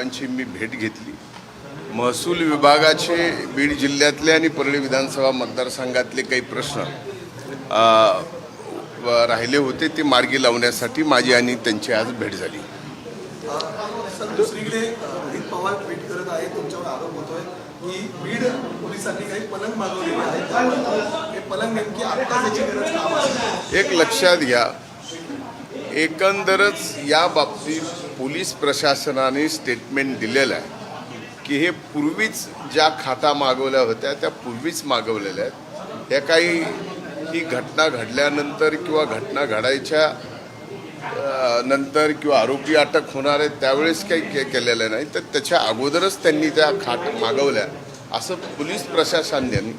साहेबांची मी भेट घेतली। महसूल विभागाचे बीड जिल्ह्यातले आणि परळी विधानसभा मतदारसंघातले काही प्रश्न राहिले होते ते मार्गी लावण्यासाठी माझी आणि त्यांची आज भेट झाली। दुसरीकडे अजित पवार ट्विट करत आहे, तुमच्यावर आरोप होतोय की बीड पोलिसांनी काही पलंग मागवलेले आहेत, हे पलंग नेमकी आता त्याची गरज का आहे? एक लक्षात घ्या, एकंदरच या बाबतीत पोलीस प्रशासनाने स्टेटमेंट दिलेलं आहे की हे पूर्वीच ज्या खाता मागवल्या होत्या त्या पूर्वीच मागवलेल्या आहेत। हे काही ही घटना घडल्यानंतर किंवा घटना घडायच्या नंतर किंवा आरोपी अटक होणार आहे त्यावेळेस काही केलेलं नाही, तर त्याच्या अगोदरच त्यांनी त्या खाट मागवल्या असं पोलीस प्रशासनाने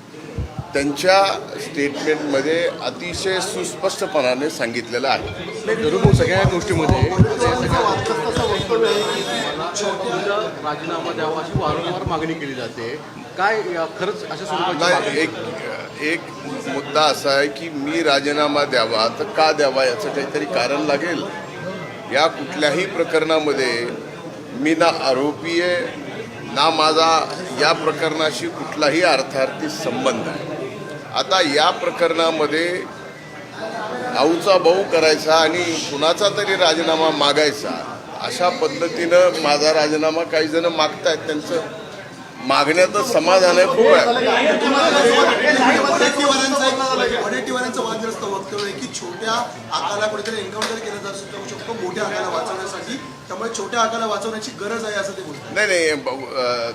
त्यांच्या स्टेटमेंटमध्ये अतिशय सुस्पष्टपणाने सांगितलेलं आहे। जरूर सगळ्या गोष्टीमध्ये राजीनामा द्यावा अशी वारंवार मागणी केली जाते, काय खरंच अशा स्वरूपाची? एक मुद्दा असा आहे की मी राजीनामा द्यावा तर का द्यावा याचं काहीतरी कारण लागेल। या कुठल्याही प्रकरणामध्ये मी ना आरोपी आहे ना माझा या प्रकरणाशी कुठलाही अर्थार्थी संबंध आहे। आता या प्रकरणामध्ये आऊचा भाऊ करायचा आणि कुणाचा तरी राजीनामा मागायचा अशा पद्धतीनं माझा राजीनामा काही जण मागतायत, त्यांचं मागण्याचं समाधान आहे खूप आहे। वडेट्टीवारांचं वादग्रस्त वक्तव्य आहे की छोट्या आकाला कुठेतरी एन्काउंटर केलं जाऊ शकतो मोठ्या आकाला वाचवण्यासाठी, त्यामुळे छोट्या आकाला वाचवण्याची गरज आहे असं ते बोलतात। नाही,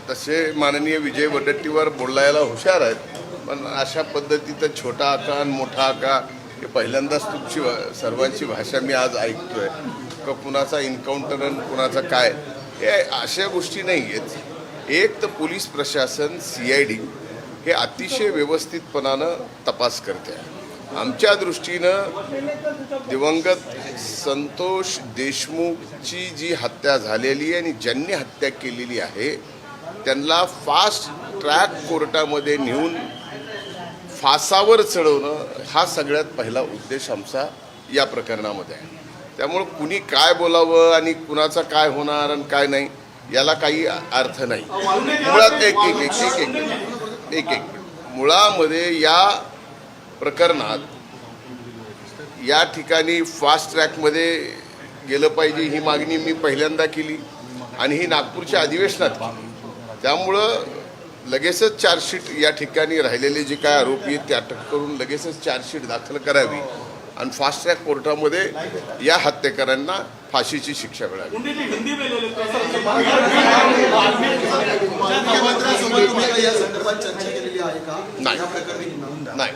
तसे माननीय विजय वडेट्टीवार बोलायला हुशार आहेत, पण अशा पद्धतीचं छोटा आका आणि मोठा आका हे पहिल्यांदाच तुमची सर्वांची भाषा मी आज ऐकतोय का कुणाचा एन्काउंटर आणि कुणाचा काय, हे अशा गोष्टी नाही आहेत। एक तर पोलीस प्रशासन CID हे अतिशय व्यवस्थितपणानं तपास करते आहे। आमच्या दृष्टीनं दिवंगत संतोष देशमुखची जी हत्या झालेली आहे आणि ज्यांनी हत्या केलेली आहे त्यांना फास्ट ट्रॅक कोर्टामध्ये नेऊन फासावर चढवणं हा सगळ्यात पहिला उद्देश आमचा या प्रकरणामध्ये आहे। त्यामुळं कुणी काय बोलावं आणि कुणाचं काय होणार आणि काय नाही याला काही अर्थ नाही। मुळात एक मुळामध्ये या प्रकरणात या ठिकाणी फास्ट ट्रॅकमध्ये गेलं पाहिजे ही मागणी मी पहिल्यांदा केली आणि ही नागपूरच्या अधिवेशनात केली। त्यामुळं लगेचच चार्जशीट या ठिकाणी राहिलेले जे काय आरोपी आहेत ते अटक करून लगेचच चार्जशीट दाखल करावी आणि फास्ट ट्रॅक कोर्टामध्ये या हत्येकरांना फाशीची शिक्षा मिळावी। नाही,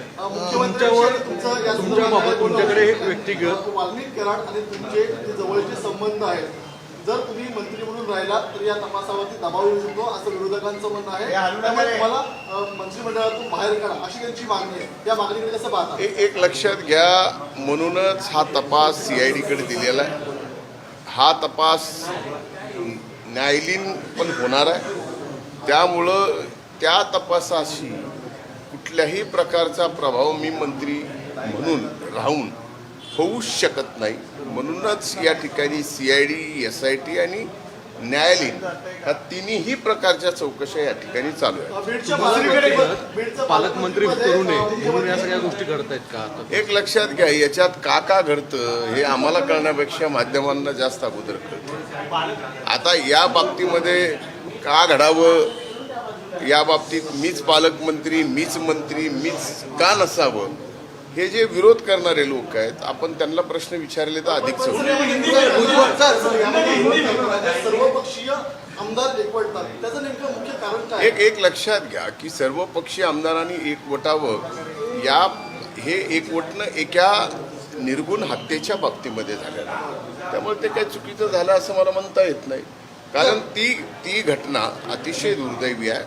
तुमच्याकडे एक व्यक्तिगत वाल्मिक कराड आणि तुमचे जवळचे संबंध आहेत, जर तुम्ही मंत्री म्हणून राहिला तर या तपासावरती दबाव येऊ शकतो असं विरोधकांचं म्हणणं आहे, त्यामुळे तुम्हाला मंत्रिमंडळातून बाहेर काढा अशी त्यांची मागणी आहे। या मागणीकडे कसं पाहता? एक लक्षात घ्या, म्हणूनच हा तपास CID कडे दिलेला आहे। हा तपास न्यायालयीन पण होणार आहे, त्यामुळं त्या तपासाशी कुठल्याही प्रकारचा प्रभाव मी मंत्री म्हणून राहून होऊ शकत नाही। म्हणूनच या ठिकाणी CID, SIT आणि न्यायालयीन ह्या तिन्ही प्रकारच्या चौकशा या ठिकाणी चालू आहेत। पालकमंत्री करू नये म्हणून या सगळ्या गोष्टी घडत आहेत का? एक लक्षात घ्या, याच्यात का घडतं हे आम्हाला कळण्यापेक्षा माध्यमांना जास्त अगोदर कळतं। आता या बाबतीमध्ये का घडावं, या बाबतीत मीच पालकमंत्री, मीच मंत्री, मीच का नसावं, हे जे विरोध करणारे लोक आहेत आपण त्यांना प्रश्न विचारले तर अधिक सर्वपक्षीय आमदार एकवटतात, त्याचं नेमकं मुख्य कारण काय? एक लक्षात घ्या की सर्वपक्षीय आमदारांनी एकवटावं, हे एकवटणं एका निर्गुण हत्येच्या बाबतीमध्ये झालेलं आहे। त्यामुळे ते काही चुकीचं झालं असं मला म्हणता येत नाही, कारण ती घटना अतिशय दुर्दैवी आहे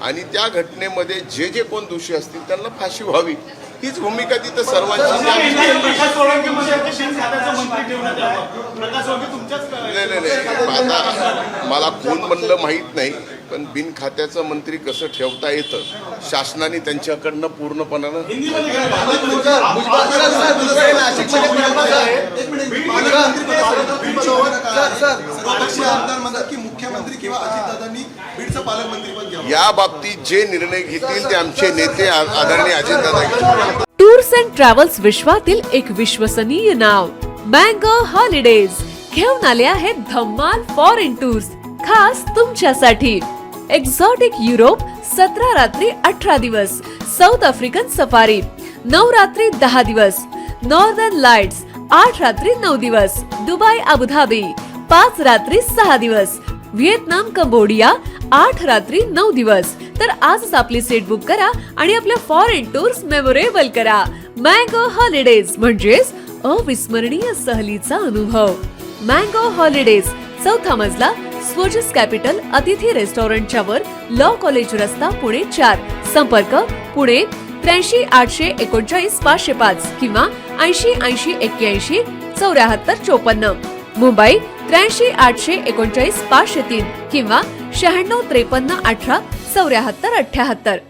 आणि त्या घटनेमध्ये जे कोण दोषी असतील त्यांना फाशी व्हावी हीच भूमिका तिथं सर्वांची। नाही, आता मला कोण म्हणलं माहीत नाही, पण बिन खात्याचं मंत्री कसं ठेवता येतं शासनाने त्यांच्याकडनं पूर्णपणानं आमदार म्हणतात की मुख्य मुख्यमंत्री किंवा अजितदादांनी बीडचं पालकमंत्रीपद घ्यावं? या बाबतीत जे निर्णय घेतील ते आमचे नेते आदरणीय अजितदादा घेतील. टूर्स अँड ट्रॅव्हल्स विश्वातील एक विश्वसनीय नाव मँगो हॉलिडेज घेऊन आले आहेत धम्माल फॉरेन टूर्स खास तुमच्यासाठी. एक्झॉटिक युरोप 17 रात्री 18 दिवस, साऊथ आफ्रिकन सफारी 9 रात्री 10 दिवस, नॉर्दर्न लाईट्स 8 रात्री 9 दिवस, दुबई अबुधाबी 5 रात्री 6 दिवस, व्हिएतनाम कंबोडिया 8 रात्री 9 दिवस. तर आजच आपली सीट बुक करा आणि आपल्या फॉरेन टूर्स मेमोरेबल करा. मँगो हॉलिडेज म्हणजेच अविस्मरणीय सहलीचा अनुभव. मँगो हॉलिडेज, चौथा मजला, स्वोजस कॅपिटल अतिथी रेस्टॉरंटच्या वर, लॉ कॉलेज रस्ता, पुणे 4. संपर्क पुणे 83 839 505 किंवा 80 80 81 74 54. मुंबई 83 839 503 किंवा 96 53 18 74 78.